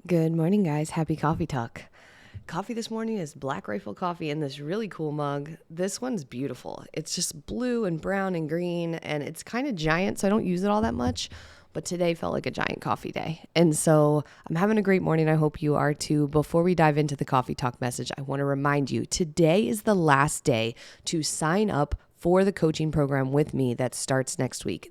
Good morning, guys. Happy coffee talk. Coffee this morning is Black Rifle coffee in this really cool mug. This one's beautiful. It's just blue and brown and green, and it's kind of giant, so I don't use it all that much. But today felt like a giant coffee day. And so I'm having a great morning. I hope you are too. Before we dive into the coffee talk message, I want to remind you today is the last day to sign up for the coaching program with me that starts next week.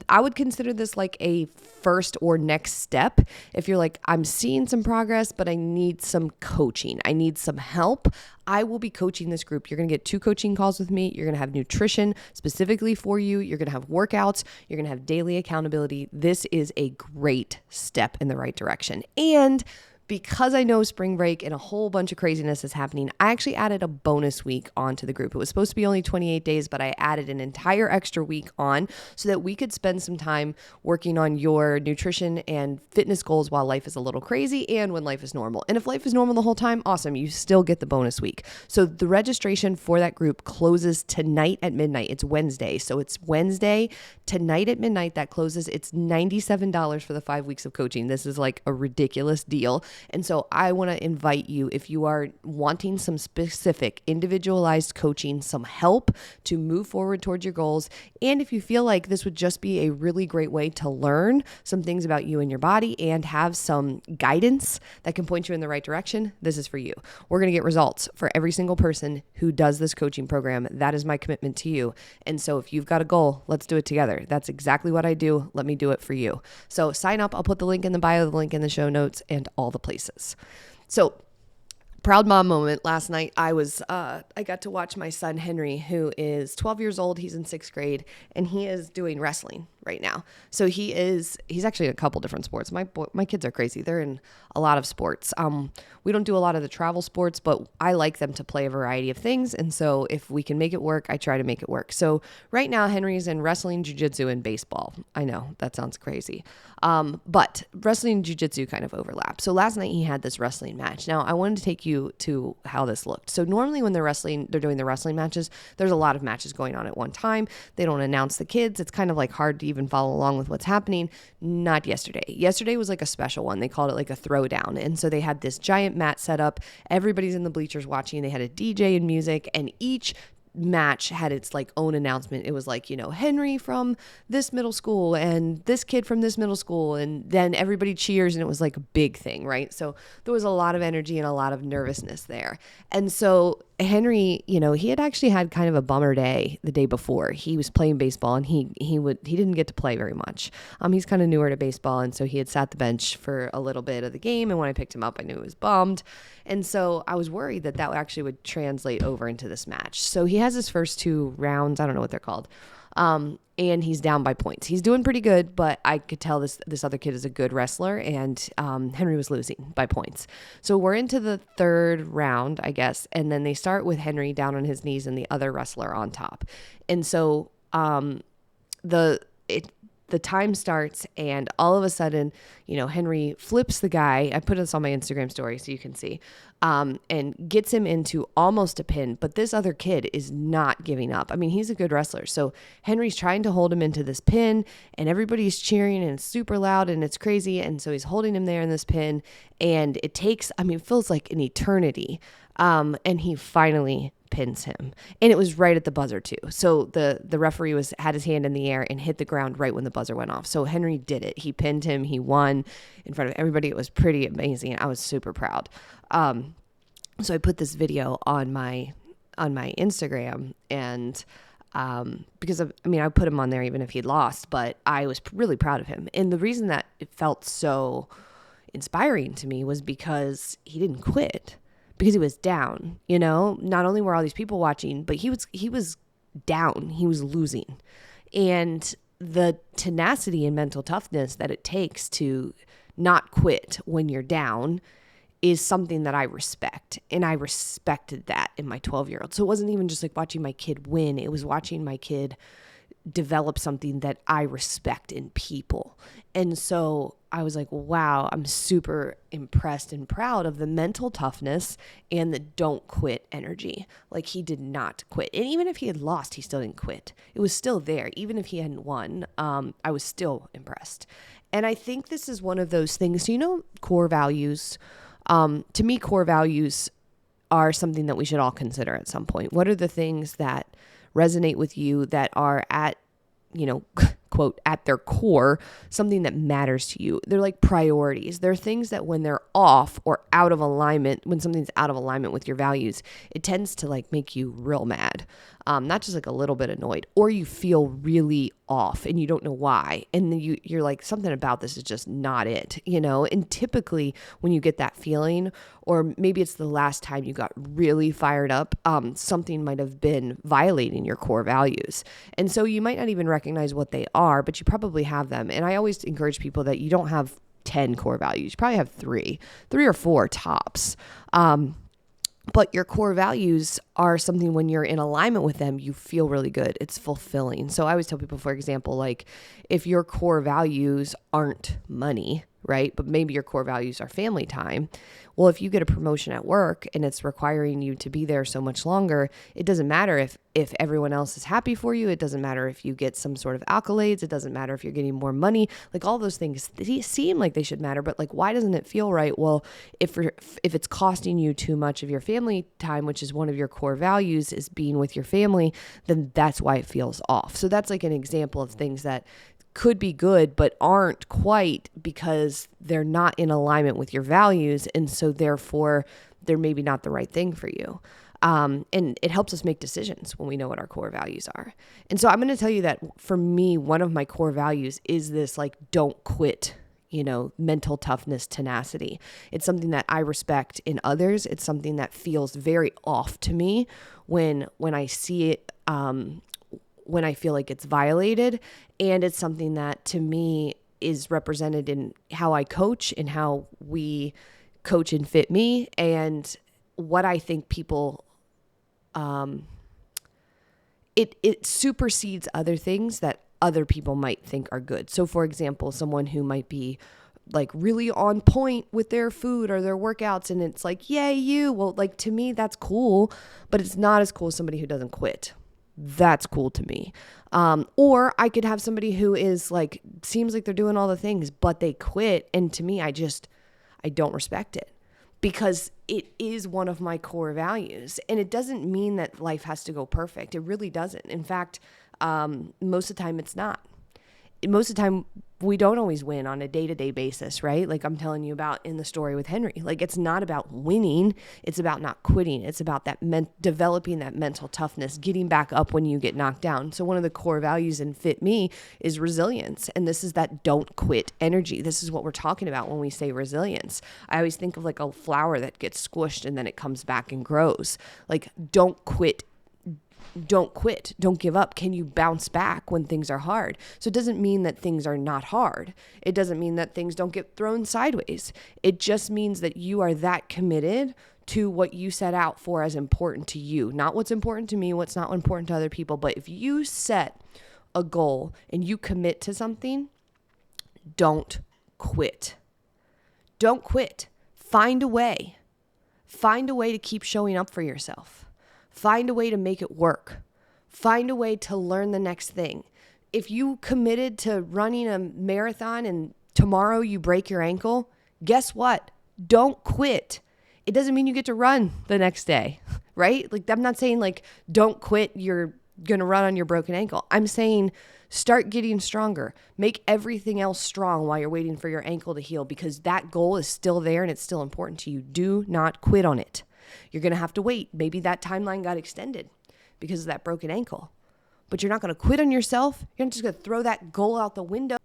I would consider this like a first or next step. If you're like, I'm seeing some progress, but I need some coaching, I need some help, I will be coaching this group. You're going to get 2 coaching calls with me. You're going to have nutrition specifically for you. You're going to have workouts. You're going to have daily accountability. This is a great step in the right direction. And because I know spring break and a whole bunch of craziness is happening, I actually added a bonus week onto the group. It was supposed to be only 28 days, but I added an entire extra week on so that we could spend some time working on your nutrition and fitness goals while life is a little crazy and when life is normal. And if life is normal the whole time, awesome, you still get the bonus week. So the registration for that group closes tonight at midnight. It's Wednesday. So it's Wednesday tonight at midnight that closes. It's $97 for the 5 weeks of coaching. This is like a ridiculous deal. And so I want to invite you, if you are wanting some specific individualized coaching, some help to move forward towards your goals, and if you feel like this would just be a really great way to learn some things about you and your body and have some guidance that can point you in the right direction, this is for you. We're going to get results for every single person who does this coaching program. That is my commitment to you. And so if you've got a goal, let's do it together. That's exactly what I do. Let me do it for you. So sign up. I'll put the link in the bio, the link in the show notes, and all the places. So proud mom moment last night. I got to watch my son Henry, who is 12 years old. He's in 6th grade and he is doing wrestling right now. So he's actually in a couple different sports. My kids are crazy. They're in a lot of sports. We don't do a lot of the travel sports, but I like them to play a variety of things. And so if we can make it work, I try to make it work. So right now Henry's in wrestling, jiu-jitsu, and baseball. I know that sounds crazy. But wrestling and jiu-jitsu kind of overlap. So last night he had this wrestling match. Now I wanted to take you to how this looked. So normally when they're doing the wrestling matches, there's a lot of matches going on at one time. They don't announce the kids. It's kind of like hard to even follow along with what's happening. Not yesterday. Yesterday was like a special one. They called it like a throwdown. And so they had this giant mat set up. Everybody's in the bleachers watching. They had a DJ and music, and each match had its like own announcement. It was like, Henry from this middle school and this kid from this middle school, and then everybody cheers, and it was like a big thing, right? So there was a lot of energy and a lot of nervousness there. And so Henry, he had actually had kind of a bummer day the day before. He was playing baseball and he didn't get to play very much. He's kind of newer to baseball, and so he had sat the bench for a little bit of the game, and when I picked him up, I knew he was bummed. And so I was worried that actually would translate over into this match. So he has his first 2 rounds, I don't know what they're called, and he's down by points. He's doing pretty good, but I could tell this other kid is a good wrestler, and Henry was losing by points. So we're into the 3rd round, I guess, and then they start with Henry down on his knees and the other wrestler on top. And so the time starts, and all of a sudden, Henry flips the guy. I put this on my Instagram story so you can see, and gets him into almost a pin. But this other kid is not giving up. I mean, he's a good wrestler. So Henry's trying to hold him into this pin, and everybody's cheering, and it's super loud, and it's crazy. And so he's holding him there in this pin, and it feels like an eternity. And he finally pins him, and it was right at the buzzer too. So the referee had his hand in the air and hit the ground right when the buzzer went off. So Henry did it. He pinned him. He won in front of everybody. It was pretty amazing. I was super proud. So I put this video on my Instagram, and because I put him on there even if he'd lost, but I was really proud of him. And the reason that it felt so inspiring to me was because he didn't quit. Because he was down, not only were all these people watching, but he was down, he was losing. And the tenacity and mental toughness that it takes to not quit when you're down is something that I respect. And I respected that in my 12-year-old. So it wasn't even just like watching my kid win. It was watching my kid develop something that I respect in people. And so I was like, wow, I'm super impressed and proud of the mental toughness and the don't quit energy. Like, he did not quit. And even if he had lost, he still didn't quit. It was still there. Even if he hadn't won, I was still impressed. And I think this is one of those things, core values. To me, core values are something that we should all consider at some point. What are the things that resonate with you that are at, quote, at their core, something that matters to you? They're like priorities. They're things that when they're off or out of alignment, when something's out of alignment with your values, it tends to like make you real mad. Not just like a little bit annoyed, or you feel really off and you don't know why. And then you're like, something about this is just not it, And typically when you get that feeling, or maybe it's the last time you got really fired up, something might have been violating your core values. And so you might not even recognize what they are, but you probably have them. And I always encourage people that you don't have 10 core values. You probably have three or four tops. But your core values are something when you're in alignment with them, you feel really good. It's fulfilling. So I always tell people, for example, like if your core values aren't money, right? But maybe your core values are family time. Well, if you get a promotion at work and it's requiring you to be there so much longer, it doesn't matter if everyone else is happy for you. It doesn't matter if you get some sort of accolades. It doesn't matter if you're getting more money. Like all those things, they seem like they should matter, but like, why doesn't it feel right? Well, if it's costing you too much of your family time, which is one of your core values is being with your family, then that's why it feels off. So that's like an example of things that could be good, but aren't quite because they're not in alignment with your values. And so therefore they're maybe not the right thing for you. And it helps us make decisions when we know what our core values are. And so I'm going to tell you that for me, one of my core values is this like, don't quit, mental toughness, tenacity. It's something that I respect in others. It's something that feels very off to me when I see it, when I feel like it's violated. And it's something that to me is represented in how I coach and how we coach and fit me and what I think people, it supersedes other things that other people might think are good. So for example, someone who might be like really on point with their food or their workouts and it's like, yay, you. Well, like to me, that's cool, but it's not as cool as somebody who doesn't quit. That's cool to me. Or I could have somebody who is like, seems like they're doing all the things, but they quit. And to me, I don't respect it because it is one of my core values. And it doesn't mean that life has to go perfect. It really doesn't. In fact, most of the time it's not. Most of the time we don't always win on a day-to-day basis, right? Like I'm telling you about in the story with Henry. Like it's not about winning. It's about not quitting. It's about that developing that mental toughness, getting back up when you get knocked down. So one of the core values in Fit Me is resilience. And this is that don't quit energy. This is what we're talking about when we say resilience. I always think of like a flower that gets squished and then it comes back and grows. Like don't quit. Don't quit. Don't give up. Can you bounce back when things are hard? So it doesn't mean that things are not hard. It doesn't mean that things don't get thrown sideways. It just means that you are that committed to what you set out for as important to you, not what's important to me, what's not important to other people. But if you set a goal and you commit to something, don't quit. Don't quit. Find a way. Find a way to keep showing up for yourself. Find a way to make it work. Find a way to learn the next thing. If you committed to running a marathon and tomorrow you break your ankle, guess what? Don't quit. It doesn't mean you get to run the next day, right? Like I'm not saying like don't quit, you're going to run on your broken ankle. I'm saying start getting stronger. Make everything else strong while you're waiting for your ankle to heal because that goal is still there and it's still important to you. Do not quit on it. You're going to have to wait. Maybe that timeline got extended because of that broken ankle. But you're not going to quit on yourself. You're not just going to throw that goal out the window.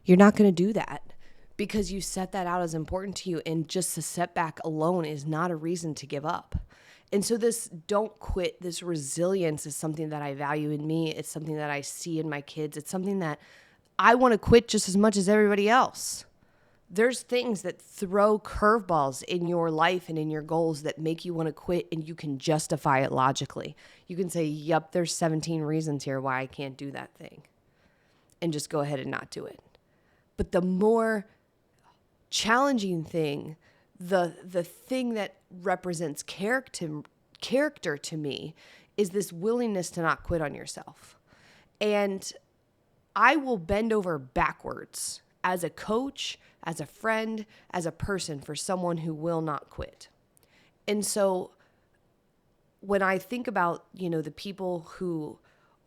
You're not going to do that because you set that out as important to you. And just the setback alone is not a reason to give up. And so this don't quit, this resilience is something that I value in me. It's something that I see in my kids. It's something that I want to quit just as much as everybody else. There's things that throw curveballs in your life and in your goals that make you want to quit and you can justify it logically. You can say, yep, there's 17 reasons here why I can't do that thing and just go ahead and not do it. But the more challenging thing, the thing that represents character to me is this willingness to not quit on yourself. And I will bend over backwards as a coach, as a friend, as a person for someone who will not quit. And so when I think about, the people who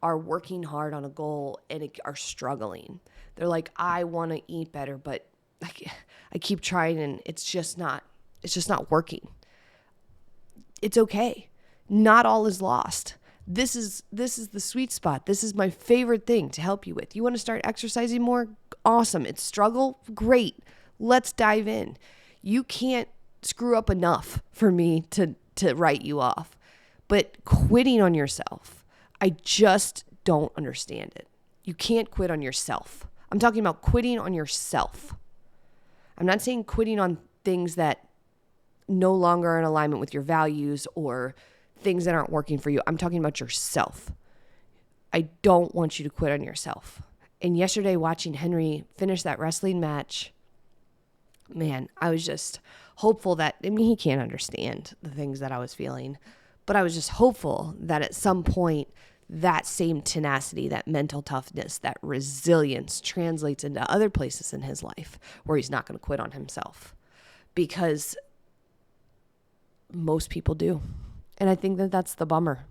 are working hard on a goal and are struggling, they're like, I want to eat better, but I keep trying and it's just not working. It's okay. Not all is lost. This is the sweet spot. This is my favorite thing to help you with. You want to start exercising more? Awesome. It's struggle? Great. Let's dive in. You can't screw up enough for me to write you off. But quitting on yourself, I just don't understand it. You can't quit on yourself. I'm talking about quitting on yourself. I'm not saying quitting on things that no longer are in alignment with your values or things that aren't working for you. I'm talking about yourself. I don't want you to quit on yourself. And yesterday, watching Henry finish that wrestling match, man, I was just hopeful that, he can't understand the things that I was feeling, but I was just hopeful that at some point, that same tenacity, that mental toughness, that resilience translates into other places in his life where he's not going to quit on himself, because most people do. And I think that that's the bummer.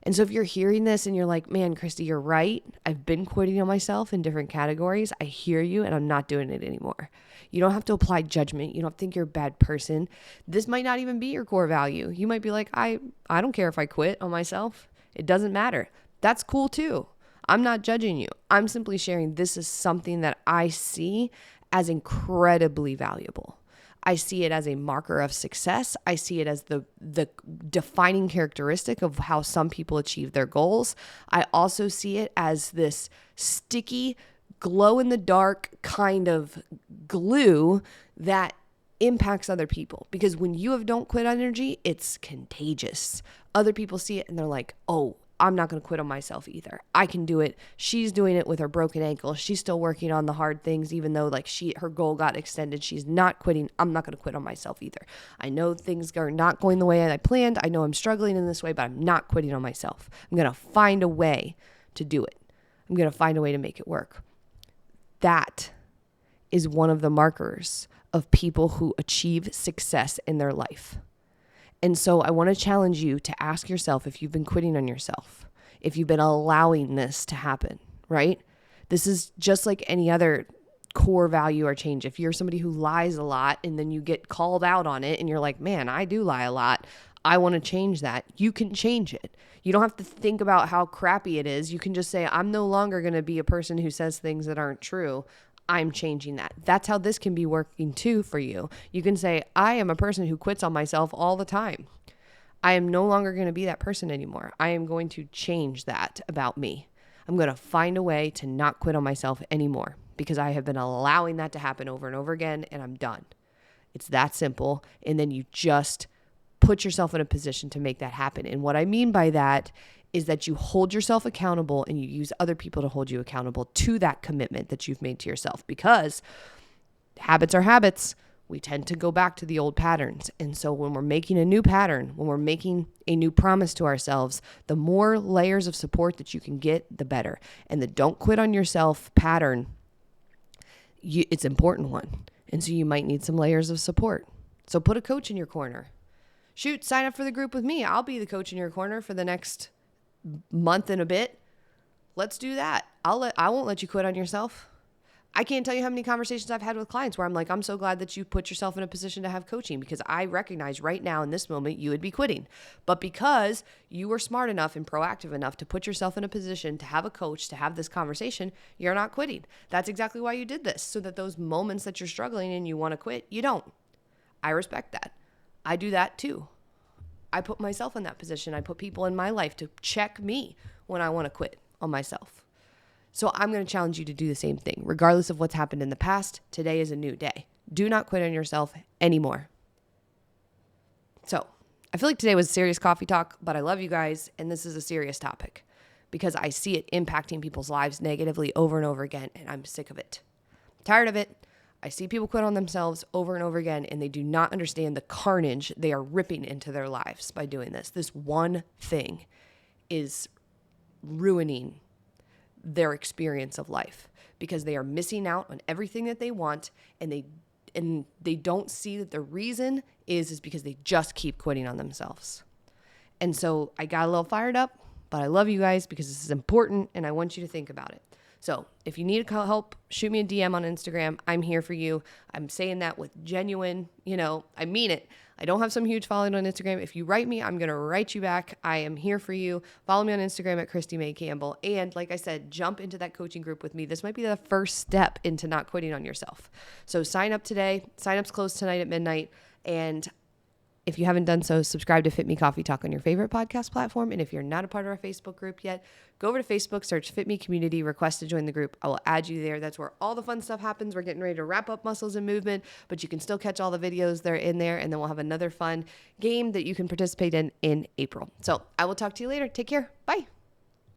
And so if you're hearing this and you're like, man, Christy, you're right. I've been quitting on myself in different categories. I hear you and I'm not doing it anymore. You don't have to apply judgment. You don't think you're a bad person. This might not even be your core value. You might be like, I don't care if I quit on myself. It doesn't matter. That's cool too. I'm not judging you. I'm simply sharing this is something that I see as incredibly valuable. I see it as a marker of success. I see it as the defining characteristic of how some people achieve their goals. I also see it as this sticky, glow-in-the-dark kind of glue that impacts other people. Because when you have don't quit energy, it's contagious. Other people see it and they're like, oh, I'm not going to quit on myself either. I can do it. She's doing it with her broken ankle. She's still working on the hard things, even though her goal got extended. She's not quitting. I'm not going to quit on myself either. I know things are not going the way I planned. I know I'm struggling in this way, but I'm not quitting on myself. I'm going to find a way to do it. I'm going to find a way to make it work. That is one of the markers of people who achieve success in their life. And so I want to challenge you to ask yourself if you've been quitting on yourself, if you've been allowing this to happen, right? This is just like any other core value or change. If you're somebody who lies a lot and then you get called out on it and you're like, man, I do lie a lot. I want to change that. You can change it. You don't have to think about how crappy it is. You can just say, I'm no longer going to be a person who says things that aren't true. I'm changing that. That's how this can be working too for you. You can say, I am a person who quits on myself all the time. I am no longer going to be that person anymore. I am going to change that about me. I'm going to find a way to not quit on myself anymore because I have been allowing that to happen over and over again and I'm done. It's that simple. And then you just put yourself in a position to make that happen. And what I mean by that is that you hold yourself accountable and you use other people to hold you accountable to that commitment that you've made to yourself, because habits are habits. We tend to go back to the old patterns. And so when we're making a new pattern, when we're making a new promise to ourselves, the more layers of support that you can get, the better. And the don't quit on yourself pattern, it's an important one. And so you might need some layers of support. So put a coach in your corner. Shoot, sign up for the group with me. I'll be the coach in your corner for the next month and a bit. Let's do that. I won't let you quit on yourself. I can't tell you how many conversations I've had with clients where I'm like, I'm so glad that you put yourself in a position to have coaching, because I recognize right now in this moment you would be quitting. But because you were smart enough and proactive enough to put yourself in a position to have a coach, to have this conversation, you're not quitting. That's exactly why you did this, so that those moments that you're struggling and you want to quit, you don't. I respect that. I do that too. I put myself in that position. I put people in my life to check me when I want to quit on myself. So I'm going to challenge you to do the same thing. Regardless of what's happened in the past, today is a new day. Do not quit on yourself anymore. So I feel like today was serious coffee talk, but I love you guys, and this is a serious topic because I see it impacting people's lives negatively over and over again, and I'm sick of it. I'm tired of it. I see people quit on themselves over and over again, and they do not understand the carnage they are ripping into their lives by doing this. This one thing is ruining their experience of life because they are missing out on everything that they want, and they don't see that the reason is because they just keep quitting on themselves. And so I got a little fired up, but I love you guys because this is important and I want you to think about it. So if you need help, shoot me a DM on Instagram. I'm here for you. I'm saying that with genuine, I mean it. I don't have some huge following on Instagram. If you write me, I'm going to write you back. I am here for you. Follow me on Instagram at Christy May Campbell. And like I said, jump into that coaching group with me. This might be the first step into not quitting on yourself. So sign up today. Sign-up's closed tonight at midnight. And if you haven't done so, subscribe to Fit Me Coffee Talk on your favorite podcast platform. And if you're not a part of our Facebook group yet, go over to Facebook, search Fit Me Community, request to join the group. I will add you there. That's where all the fun stuff happens. We're getting ready to wrap up Muscles and Movement, but you can still catch all the videos that are in there. And then we'll have another fun game that you can participate in April. So I will talk to you later. Take care. Bye.